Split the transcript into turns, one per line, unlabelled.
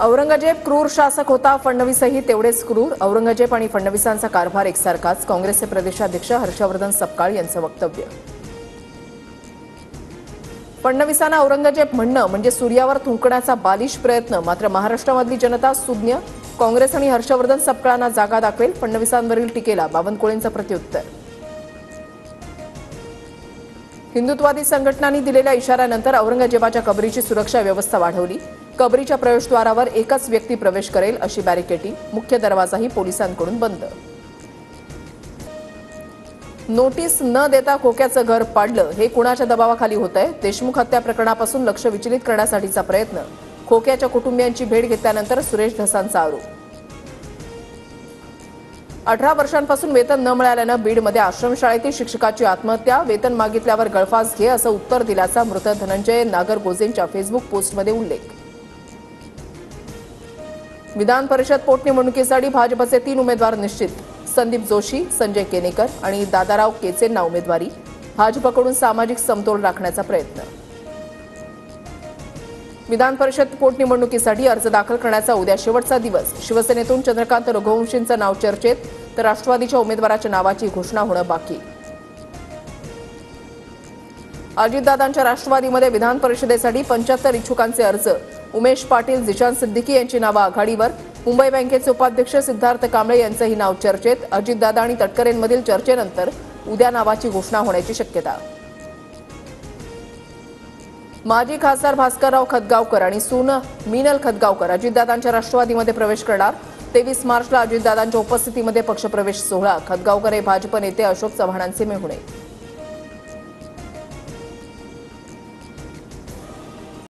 औरंगजेब क्रूर शासक होता, फडणवीसही तेवढेच क्रूर. औरंगजेब आणि फडणवीसांचा कारभार एकसारखाच. काँग्रेसचे प्रदेशाध्यक्ष हर्षवर्धन सपकाळ यांचं वक्तव्य. फडणवीसांना औरंगजेब म्हणणं म्हणजे सूर्यावर थुंकण्याचा बालिश प्रयत्न. मात्र महाराष्ट्रामधली जनता सुज्ञ. काँग्रेस आणि हर्षवर्धन सपकाळांना जागा दाखवेल. फडणवीसांवरील टीकेला बावनकुळेंचं प्रत्युत्तर. हिंदुत्ववादी संघटनांनी दिलेल्या इशाऱ्यानंतर औरंगजेबाच्या कबरीची सुरक्षा व्यवस्था वाढवली. कबरीच्या प्रवेशद्वारावर एकच व्यक्ती प्रवेश करेल अशी बॅरिकेडिंग. मुख्य दरवाजाही पोलिसांकडून बंद. नोटीस न देता खोक्याचं घर पाडलं, हे कुणाच्या दबावाखाली होतंय? देशमुख हत्या प्रकरणापासून लक्ष विचलित करण्यासाठीचा प्रयत्न. खोक्याच्या कुटुंबियांची भेट घेतल्यानंतर सुरेश धसांचा आरोप. 18 वर्षांपासून वेतन न मिळाल्यानं बीडमध्ये आश्रमशाळेतील शिक्षकाची आत्महत्या. वेतन मागितल्यावर गळफास घे असं उत्तर दिल्याचा मृत धनंजय नागरगोजेंच्या फेसबुक पोस्टमध्ये उल्लेख. विधान परिषद पोटनिवडणुकीसाठी भाजपचे 3 उमेदवार निश्चित. संदीप जोशी, संजय केनेकर आणि दादाराव केचेंना उमेदवारी. भाजपकडून सामाजिक समतोल राखण्याचा प्रयत्न. विधान परिषद पोटनिवडणुकीसाठी अर्ज दाखल करण्याचा उद्या शेवटचा दिवस. शिवसेनेतून चंद्रकांत रघुवंशींचं नाव चर्चेत, तर राष्ट्रवादीच्या उमेदवाराच्या नावाची घोषणा होणं बाकी. अजितदादांच्या राष्ट्रवादीमध्ये विधान परिषदेसाठी 75 इच्छुकांचे अर्ज. उमेश पाटील, जिशान सिद्दीकी यांची नावं आघाडीवर. मुंबई बँकेचे उपाध्यक्ष सिद्धार्थ कांबळे यांचंही नाव चर्चेत. अजितदादा आणि तटकरेंमधील चर्चेनंतर उद्या नावाची घोषणा होण्याची शक्यता. माजी खासदार भास्करराव खतगावकर आणि सून मीनल खतगावकर अजितदादांच्या राष्ट्रवादीमध्ये प्रवेश करणार. 23 मार्चला अजितदादांच्या उपस्थितीमध्ये पक्षप्रवेश सोहळा. खतगावकर हे भाजप नेते अशोक चव्हाणांचे मेहुणे.